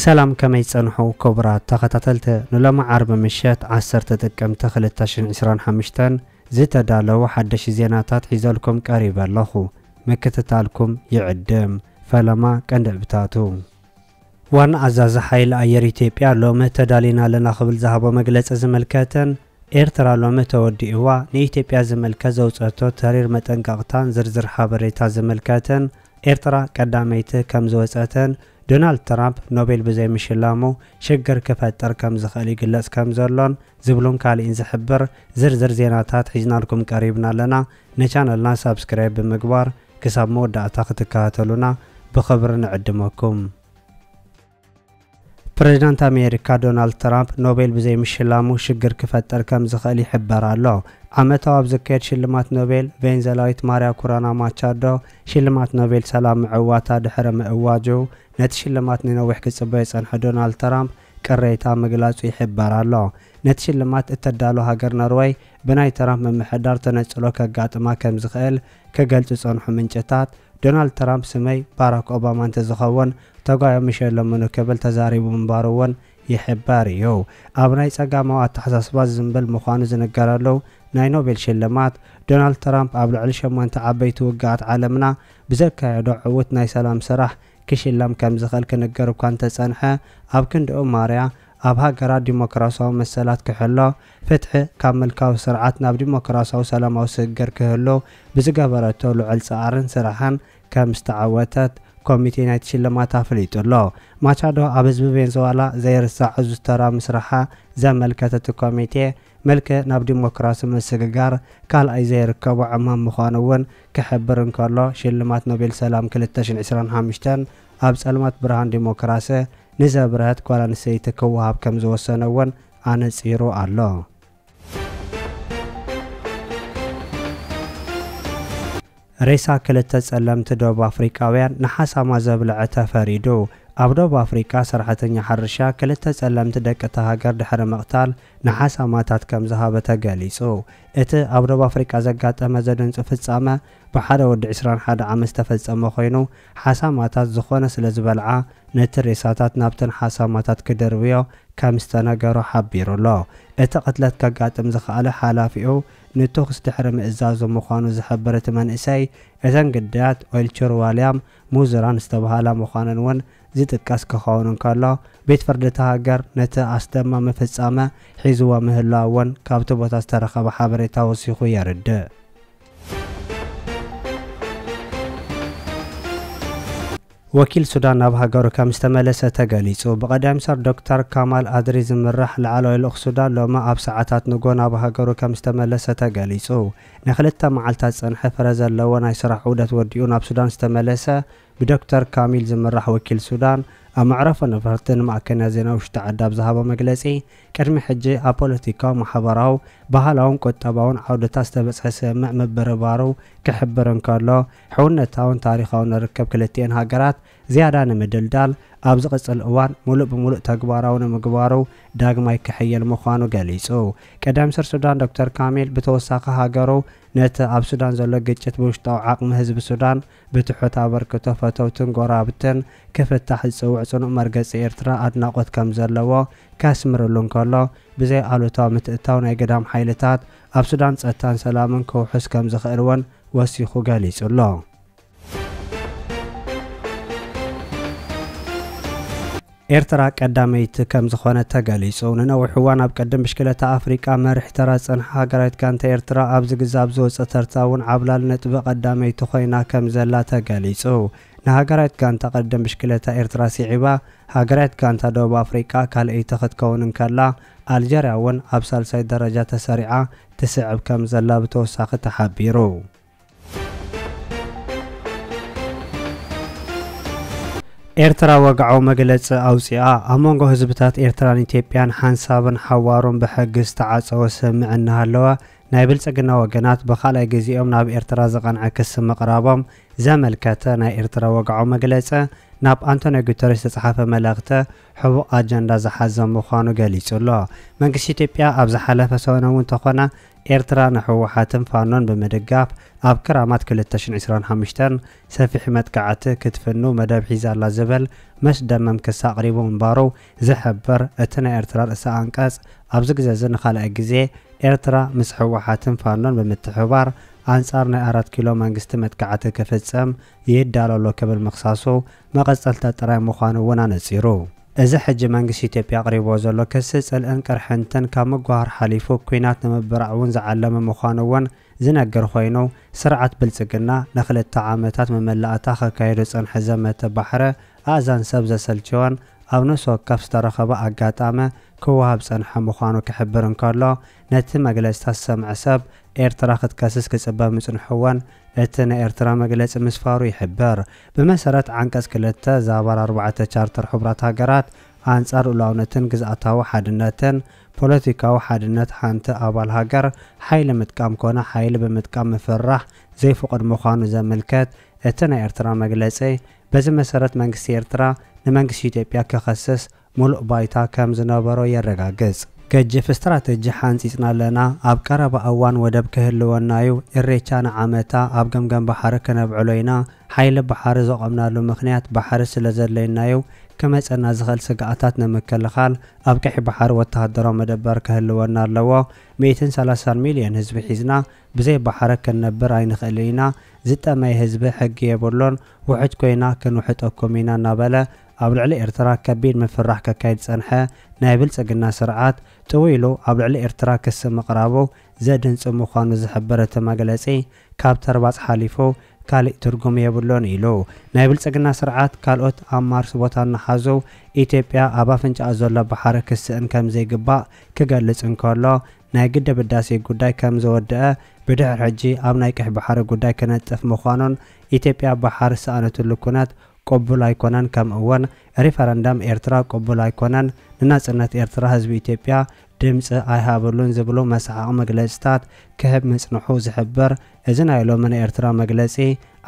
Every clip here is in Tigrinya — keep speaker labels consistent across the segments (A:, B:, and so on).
A: سلام كما يصنحوا كبرات تختتلت نلما عرب مشات 10 تقمت 2025 زتدالو حدش زيناتات حيزلكم قريب لخو مكتتالكم يعدم فلما كندبتاتو وان عزاز حيل اير ايتيوبيا لوم تدالينا لنا قبل ذهبو مغلص زملكاتن ኤርትራ ሎመ ተወዲእዋ ንኢትዮጵያ ዘመልከ ዘውፀቶ ተሪር መጠንቀቅታን ዝርዝር ሓበሬታ ዘመልከተን ኤርትራ ቀዳመይቲ ከም ዘወፀተን ዶናልድ ትራምፕ ኖቤል ብዘይ ምሽላሙ ሽግር ክፈጠር ከም ዝኽእል ይግለጽ ከም ዘሎን ዝብሉን ካልእን ዝሕብር ዝርዝር ዜናታት ሒዝናልኩም ቀሪብና ኣለና ነቻነልና ሳብስክራይብ ብምግባር ክሳብ መወዳእታ ክትከታተሉና ብኽብሪ ንዕድመኩም ፕሬዝዳንት አሜሪካ ዶናልድ ትራምፕ ኖቤል ብዘይ ምሽላሙ ሽግር ክፈጠር ከም ዝኽእል ይሕበር ኣሎ ዓመታዊ ኣብ ዝካየድ ሽልማት ኖቤል ቬንዘላዊት ማርያ ኩራና ማቻዶ ሽልማት ኖቤል ሰላም ምዕዋታ ድሕረ ምዕዋጁ ነቲ ሽልማት ንነዊሕ ክጽበ የጸንሐ ዶናልድ ትራምፕ ቅሬታ ምግላጹ ይሕበር ኣሎ ነቲ ሽልማት እተዳሎ ሃገር ኖርዌይ ብናይ ትራምፕ ምምሕዳር ተነጽሎ ከጋጥማ ከም ዝኽእል ከገልጹ ጸንሑ ምንጭታት ዶናልድ ትራምፕ ስመይ ባራክ ኦባማ እንተዝኸውን ተጓዮ ምሸለሙን ከብል ተዛሪቡ ምንባሩውን ይሕበር እዩ ኣብ ናይ ጸጋማዊ ኣተሓሳስባ ዝምብል ምዃኑ ዝነገረሉ ናይ ኖቤል ሽልማት ዶናልድ ትራምፕ ኣብ ልዕሊ 8 ዓበይቲ ውግኣት ዓለምና ብዘካየዶ ዕውት ናይ ሰላም ስራሕ ክሽለም ከም ዝኽእል ክነገር እኳ እንተጸንሐ ኣብ ክንድኡ ማርያ ኣብ ሃገራት ዲሞክራሲያዊ መሰላት ክሕሎ ፍትሒ ካብ መልካዊ ስርዓት ናብ ዲሞክራሲያዊ ሰላማዊ ስግር ክህሎ ብዝገበረቶ ልዑል ጻዕርን ስራሕን ከም ዝተዓወተት ኮሚቴ ናይቲ ሽልማት ኣፍሊጡሎ ማቻዶ ኣብ ህዝቢ ቬንዙዌላ ዘይርሳዕ ዝስተራ ምስራሓ ዘመልከተት ኮሚቴ መልክዕ ናብ ዲሞክራሲ ምስግጋር ካልኣይ ዘይርከቡ ዕማም ምዃኑ እውን ክሕብር እንከሎ ሽልማት ኖቤል ሰላም 2025 ኣብ ጸልማት ብርሃን ዲሞክራሲ ንዘብረት ጓል ኣንስተይቲ ክወሃብ ከም ዝወሰነ እውን ኣነጺሩ ኣሎ ሬሳ ክልተ ጸለምቲ ደቡብ አፍሪካውያን ንሓሳማ ዘብልዐ ተፈሪዱ ኣብ ደቡብ አፍሪካ ሰራሕተኛ ሓርሻ ክልተ ጸለምቲ ደቀታ ሃገር ድሕረ መቕታል ንሓሳማታት ከም ዝሃበ ተገሊጹ እቲ ኣብ ደቡብ አፍሪካ ዘጋጠመ ዘድንጹ ፍጻመ ብሓደ ወዲ 21 ዓመት ዝተፈጸመ ኮይኑ ሓሳማታት ዝኾነ ስለ ዝበልዓ ነቲ ሬሳታት ናብተን ሓሳማታት ክደርብዮ ከም ዝተነገሮ ሓቢሩሎ እቲ ቅትለት ከጋጥም ዝኽኣለ ሓላፊኡ ንተኹስ ድሕሪ ምእዛዙ ምዃኑ ዝሕብር እቲ መንእሰይ እተን ግዳያት ኦልቸር ዋልያም ሙዝራን ዝተባሃላ ምዃነን እውን ዝጥቀስ ክኸውን እንከሎ ቤት ፍርዲ ሃገር ነቲ ኣስደማሚ ፍጻመ ሒዝዎ ምህላው እውን ካብቲ ቦታ ዝተረኸበ ሓበሬታ ወሲኹ የርድእ ወኪል ሱዳን ናብ ሃገሩ ከም ዝተመለሰ ተገሊጹ ብቀዳም ሰር ዶክተር ካማል አድሪ ዝምራሕ ላዕለዋይ ልኡኽ ሱዳን ሎማ ኣብ ሰዓታት ንጎ ናብ ሃገሩ ከም ዝተመለሰ ተገሊጹ ንኽልተ መዓልታት ጸንሐ ፍረ ዘለዎ ናይ ስራሕ ዑደት ወዲኡ ናብ ሱዳን ዝተመለሰ ብዶክተር ካሚል ዝምራሕ ወኪል ሱዳን ኣብ መዕረፎ ነፈርቲ ንማዕከናት ዜና ውሽጢ ዓዲ ኣብ ዝሃቦ መግለጺ ቅድሚ ሕጂ ኣብ ፖለቲካዊ ማሕበራዊ ባህላውን ቁጠባውን ዓውደታት ዝተበጽሐ ስምዕ ምብርባሩ ክሕብር እንከሎ ሕውነታውን ታሪኻውን ርክብ ክልቲአን ሃገራት ዝያዳ ንምድልዳል ኣብ ዝቕጽል እዋን ሙሉእ ብምሉእ ተግባራዊ ንምግባሩ ዳግማይ ክሕየል ምዃኑ ገሊጹ ቀዳም ሰር ሱዳን ዶክተር ካሚል ብተወሳኺ ሃገሩ ነቲ ኣብ ሱዳን ዘሎ ግጭት ብውሽጣዊ ዓቕሚ ህዝቢ ሱዳን ብትሑት ኣበርክቶ ፈተውትን ጎራብትን ክፍታሕ ዝጽውዕ ጽኑዕ መርገጺ ኤርትራ ኣድናቖት ከም ዘለዎ ከስምርሉ እንከሎ ብዘይ ኣሉታዊ ምትእታው ናይ ገዳም ሓይልታት ኣብ ሱዳን ጸጥታን ሰላምን ክውሕስ ከም ዝኽእል እውን ወሲኹ ገሊጹሎ ኤርትራ ቀዳመይቲ ከም ዝኾነ ተገሊጹ ንነዊሕ እዋን ኣብ ቀደም ብሽክለታ ኣፍሪቃ መሪሕ ተራ ጸንሐ ሃገራት ጋንታ ኤርትራ ኣብ ዝግዛብ ዝወፀ ተርታ እውን ዓብላል ነጥቢ ቀዳመይቲ ኮይና ከም ዘላ ተገሊጹ ንሃገራት ጋንታ ቀደም ብሽክለታ ኤርትራ ሲዒባ ሃገራት ጋንታ ደቡብ አፍሪቃ ካልአይቲ ክትከውን እንከላ ኣልጀርያ እውን ኣብ ሳልሳይ ደረጃ ተሰሪዓ ትስዕብ ከም ዘላ ብተወሳኺ ተሓቢሩ ኤርትራ ወግዓዊ መግለጺ ኣውፂኣ ኣብ መንጎ ህዝብታት ኤርትራን ኢትዮጵያን ሓንሳብን ሓዋሩን ብሕጊ ዝተዓፀወ ስምምዕ እናሃለወ ናይ ብልጽግና ወገናት ብኻልኣይ ግዜኦም ናብ ኤርትራ ዘቐንዐ ክሲ ምቕራቦም ዘመልከተ ናይ ኤርትራ ወግዓዊ መግለጺ ናብ አንቶኒዮ ጉተሬስ ዝተጻሕፈ መልእኽቲ ሕቡቕ ኣጀንዳ ዝሓዘ ምዃኑ ገሊጹሎ መንግስቲ ኢትዮጵያ ኣብ ዝሓለፈ ሰሙን እውን ተኾነ ኤርትራ ንሕወሓትን ፋኖን በመደጋፍ ኣብ ክራማት 2025 ሰፊሕ መጥቃዕቲ ክትፍኑ መደብ ሒዛላ ዝብል መስደመም ክስ ኣቕሪቡ እምባሩ ዝሕበር እቲ ናይ ኤርትራ ርእሰ አንቀጽ ኣብዚ ግዜ ንኻልእ ግዜ ኤርትራ ምስ ሕወሓትን ፋኖን ብምትሕባር አንጻር ናይ 4 ኪሎ መንግስቲ መጥቃዕቲ ክፍጸም ይዳለሎ ክብል መኽሳሱ መቐጸልታ ጥራይ ምዃኑ እውን ኣነጺሩ እዚ ሕጂ መንግስቲ ኢትዮጵያ ኣቕሪቦ ዘሎ ክስ ጽልእን ቅርሕንትን ካብ ምግባር ሓሊፉ ኩናት ንምብራዕ እውን ዝዓለመ ምዃኑ እውን ዝነገር ኮይኑ ስርዓት ብልጽግና ንኽልተ ዓመታት መመላእታ ከካይዱ ጽንሐ ዘመተ ባሕረ ኣእዛን ሰብ ዘሰልችወን ኣብ ነፍሲ ወከፍ ዝተረኸበ ኣጋጣሚ ክወሃብ ጸንሐ ምዃኑ ክሕብር እንከሎ ነቲ መግለጽታት ሰምዐ ሰብ ኤርትራ ክትከስስ ክጽበብ ምጽንሕወን እቲ ናይ ኤርትራ መግለጺ ምስፋሩ ይሕብር ብመሰረት ዓንቀጽ 2 ዛባር 4 ቻርተር ሕቡራት ሃገራት አንጻር ሉዓላውነትን ግዝኣታዊ ሓድነትን ፖለቲካዊ ሓድነት ሓንቲ ኣባል ሃገር ሓይሊ ምጥቃም ኮነ ሓይሊ ብምጥቃም ምፍራሕ ዘይፍቅድ ምዃኑ ዘመልከት እቲ ናይ ኤርትራ መግለጺ በዚ መሰረት መንግስቲ ኤርትራ ንመንግስቲ ኢትዮጵያ ክኸስስ ሙሉእ ባይታ ከም ዝነበሮ የረጋግጽ ገጅፍ ስትራቴጂ ሓንፂጽና ኣለና ኣብ ቀረባ እዋን ወደብ ክህልወናዩ ኢሬቻ ንዓመታ ኣብ ገምገም ባሕሪ ክነብዕሎ ኢና ሓይሊ ባሕሪ ዘቆምናሉ ምኽንያት ባሕሪ ስለ ዘለይናዩ ከመፀና ዝኽእል ስጋኣታት ንምክልኻል ኣብ ቀሒ ባሕሪ ወተሃደራዊ መደበር ክህልወና ኣለዎ 130 ሚልዮን ህዝቢ ሒዝና ብዘይ ባሕሪ ክንነብር ኣይንኽእል ኢና ዝጠመይ ህዝቢ ሕጊ የብሎን ውሕጅ ኮይና ክንውሕጠኩም ኢና እናበለ ኣብ ልዕሊ ኤርትራ ከቢድ ምፍራሕ ከካይድ ጸንሐ ናይ ብልጽግና ስርዓት ጥዊሉ ኣብ ልዕሊ ኤርትራ ክስ ምቕራቡ ዘድንጽ ምዃኑ ዝሕብር እቲ መግለጺ ካብ ተርባጽ ሓሊፉ ካልእ ትርጉም የብሎን ኢሉ ናይ ብልጽግና ስርዓት ካልኦት ኣብ ማርስ ቦታ እናሓዙ ኢትዮጵያ ኣብ ኣፍንጫኣ ዘሎ ባሕሪ ክስእን ከም ዘይግባእ ክገልጽ እንከሎ ናይ ግድብ ህዳሴ ጉዳይ ከም ዝወድአ ብድሕሪ ሕጂ ኣብ ናይ ቀሕ ባሕሪ ጉዳይ ክነጥፍ ምዃኑን ኢትዮጵያ ባሕሪ ሰኣነትሉ ኩነት ቅቡል ኣይኮነን ከምኡ እውን ሪፈረንደም ኤርትራ ቅቡል ኣይኮነን ንናጽነት ኤርትራ ህዝቢ ኢትዮጵያ ድምፂ ኣይሃበሉን ዝብሉ መስዓቕ መግለጽታት ክህብ ምጽንሑ ዝሕብር እዚ ናይ ሎሚ ናይ ኤርትራ መግለጺ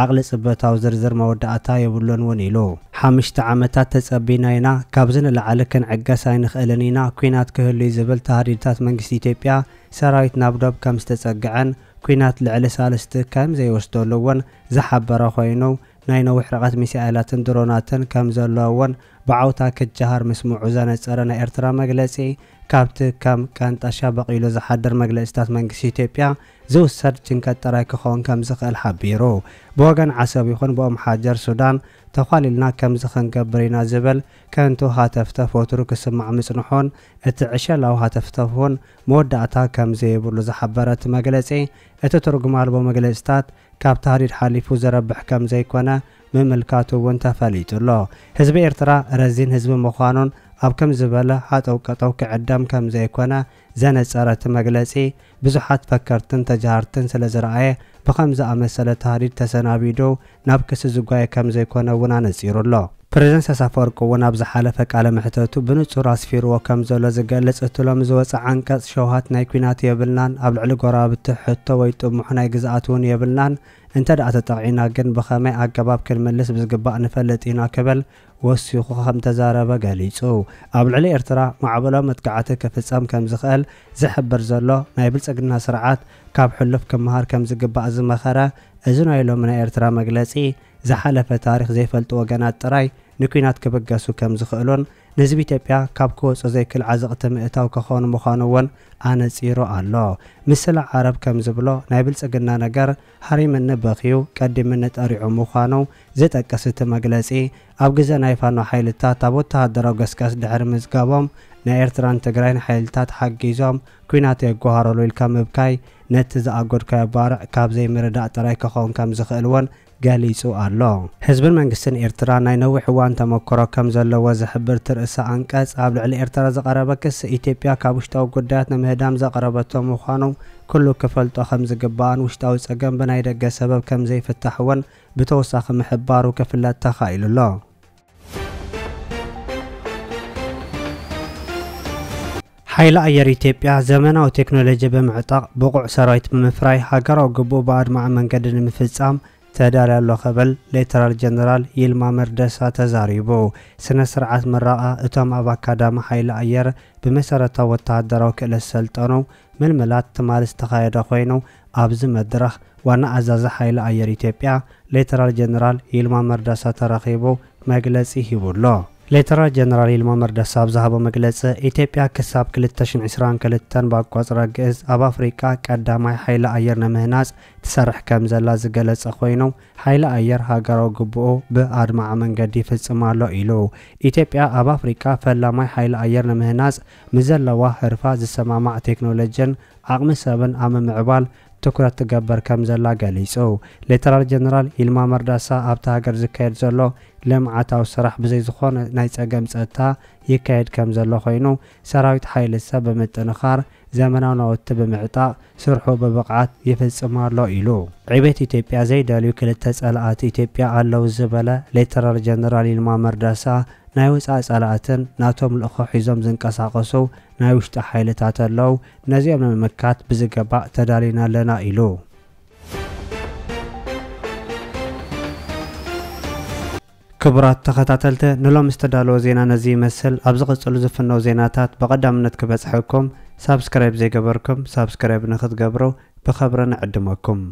A: ዓቕሊ ጽበታዊ ዝርዝር መወዳእታ የብሉን እውን ኢሉ 5 ዓመታት ተጸቢና ኢና ካብዚ ንላዕሊ ክንዕገስ ኣይንኽእልን ኢና ኩናት ክህሉ ዝብል ተሃዲድታት መንግስቲ ኢትዮጵያ ሰራዊት ናብ ዶብ ከም ዝተጸግዐን ኩናት ልዕሊ ሳልስቲ ከም ዘይወስደሉ እውን ዝሓበረ ኮይኑ ናይ ነዊሕ ርቀት ሚሳኤላትን ድሮናትን ከም ዘለዎን ብዓውታ ክጀሃር ምስምዑ ዘነጸረ ናይ ኤርትራ መግለጺ ካብቲ ከም ቀንጣሻ በቂሉ ዝሓድር መግለጽታት መንግስቲ ኢትዮጵያ ዝውሰድ ጭንቀት ጥራይ ክኸውን ከም ዝኽእል ሓቢሩ ብወገን ዓሰብ ይኹን ብኦም ሓጀር ሱዳን ተኻሊልና ከም ዝኽንገብር ኢና ዝብል ከንቱ ሃተፍተፍ ወትሩ ክስማዕ ምጽንሖን እቲ ዕሸላዊ ሃተፍተፍ እውን መወዳእታ ከም ዘይብሉ ዝሓበረ እቲ መግለጺ እቲ ትርጉም ኣልቦ መግለጽታት ካብ ታህዲድ ሓሊፉ ዘረብሕ ከም ዘይኮነ ምምልካቱ እውን ተፈሊጡሎ ህዝቢ ኤርትራ ረዚን ህዝቢ ምዃኑን ኣብ ከም ዝበለ ሓጠው ቀጠው ክዕደም ከም ዘይኮነ ዘነጸረ እቲ መግለጺ ብዙሓት ፈከርትን ተጃሃርትን ስለ ዝረኣየ ብኸምዚ ኣመሰለ ታህዲድ ተሰናቢዱ ናብ ክሲ ዝጓየ ከም ዘይኮነ እውን ኣነጺሩሎ ፕሬዝደንት ኣሳፈወርቂ እውን ኣብ ዝሓለፈ ቃለ መሕተቱ ብንጹር ኣስፊርዎ ከም ዘሎ ዝገልጽ እትሎም ዝወፅእ ዓንቀጽ ሸውሃት ናይ ኩናት የብልናን ኣብ ልዕሊ ጎራብቲ ሕቶ ወይ ጥሙሕ ናይ ግዝኣት እውን የብልናን እንተ ደኣ ተጠቂዕና ግን ብኸመይ ኣገባብ ክንምልስ ብዝግባእ ንፈልጥ ኢና ክብል ወሲኹ ከም ተዛረበ ገሊጹ ኣብ ልዕሊ ኤርትራ ማዕበላዊ መጥቃዕቲ ክፍጸም ከም ዝኽእል ዝሕብር ዘሎ ናይ ብልጽግና ስርዓት ካብ ሕሉፍ ክመሃር ከም ዝግባእ ዝመኸረ እዚ ናይ ሎሚ ናይ ኤርትራ መግለጺ ዝሓለፈ ታሪክ ዘይፈልጡ ወገናት ጥራይ ንኩናት ክብገሱ ከም ዝኽእሉን ንህዝቢ ኢትዮጵያ ካብ ክወፁ ዘይክእል ዓዘቕቲ ምእታው ክኾኑ ምዃኑ እውን ኣነጺሩ ኣሎ ምስላ ዓረብ ከም ዝብሎ ናይ ብልጽግና ነገር ሃሪምኒ በኺዩ ቀዲምኒ ጠሪዑ ምዃኑ ዝጠቅስ እቲ መግለጺ ኣብ ግዜ ናይ ፋኖ ሓይልታት ኣብ ወተሃደራዊ ገስጋስ ድሕሪ ምዝጋቦም ናይ ኤርትራን ትግራይን ሓይልታት ሓጊዞም ኩናት የጓሃረሉ ኢልካ ምብካይ ነቲ ዝኣጎድካዮ ባርዕ ካብ ዘይምርዳእ ጥራይ ክኸውን ከም ዝኽእል እውን ገሊጹ ኣሎ ህዝብን መንግስትን ኤርትራ ናይ ነዊሕ እዋን ተመክሮ ከም ዘለዎ ዝሕብር ትርእሲ አንቀጽ ኣብ ልዕሊ ኤርትራ ዝቐረበ ክስ ኢትዮጵያ ካብ ውሽጣዊ ጉዳያት ንምህዳም ዘቕረበቶ ምዃኑ ኩሉ ክፈልጦ ከም ዝግባእን ውሽጣዊ ፀገም ብናይ ደገ ሰበብ ከም ዘይፍታሕ እውን ብተወሳኺ ምሕባሩ ክፍለጥ ተኻኢሉሎ ሓይሊ ኣየር ኢትዮጵያ ዘመናዊ ቴክኖሎጂ ብምዕጣቕ ብቑዕ ሰራዊት ብምፍራይ ሃገራዊ ግቡእ ብኣድማዕ መንገዲ ንምፍጻም ተዳልያሎ ኸበል ሌተናል ጀነራል ይልማ መርደሳ ተዛሪቡ ስነ ስርዓት ምረቓ እቶም ኣብ ኣካዳሚ ሓይሊ ኣየር ብመሰረታዊ ወተሃደራዊ ክእለት ሰልጠኑ ምልምላት ትማልስ ተኻየደ ኮይኑ ኣብዚ መድረኽ ዋና አዛዚ ኃይለ አየር ኢትዮጵያ ሌተናል ጀነራል ይልማ መርዳሳ ተራኺቡ መግለጺ ሂቡሎ። ሌተናል ጀነራል ይልማ መርዳሳ ብዛሃቦ መግለጺ ኢትዮጵያ ክሳብ 2022 ባቋጽረ ግእዝ ኣብ አፍሪካ ቀዳማይ ኃይለ አየር ነምህናጽ ትሰርሕ ከም ዘላ ዝገለጸ ኮይኑ ኃይለ አየር ሃገራዊ ግብኦ ብአድማዕ መንገዲ ይፍጽማሎ ኢሉ ኢትዮጵያ ኣብ አፍሪካ ፈላማይ ኃይለ አየር ነምህናጽ ምዘለዋ ህርፋ ዝሰማማዕ ቴክኖሎጂን ዓቕሚ ሰብን ኣብ ምዕባል ትኩረት ትገበር ከም ዘላ ገሊጹ። ሌተናል ጀነራል ይልማ መርዳሳ ኣብታ ሃገር ዝካየድ ዘሎ ልምዓታዊ ስራሕ ብዘይ ዝኾነ ናይ ጸገም ጸጥታ ይካየድ ከም ዘሎ ኮይኑ ሰራዊት ኃይሊ ሰብ ብምጥንኻር ዘመናዊ ናውቲ ብምዕጣቕ ስርሑ ብብቕዓት ይፍጽማሎ ኢሉ። ዕቤት ኢትዮጵያ ዘይደልዩ ክልተ ጸላእቲ ኢትዮጵያ ኣለዉ ዝበለ ሌተናል ጀነራል ይልማ መርዳሳ ናይ ወፃኢ ጸላእትን ናቶም ልእኹ ሒዞም ዝንቀሳቐሱ ናይ ውሽጢ ኃይልታት ኣለዉ ነዚኦም ንምምካት ብዝግባእ ተዳሊና ኣለና ኢሉ። ክቡራት ተኸታተልቲ ንሎም ዝተዳለወ ዜና ነዚ ይመስል። ኣብ ዝቕጽሉ ዝፍነው ዜናታት በቐዳምነት ክበጽሐኩም ሳብስክራይብ ዘይገበርኩም ሳብስክራይብ ንኽትገብሩ ብኸብሪ ንዕድመኩም።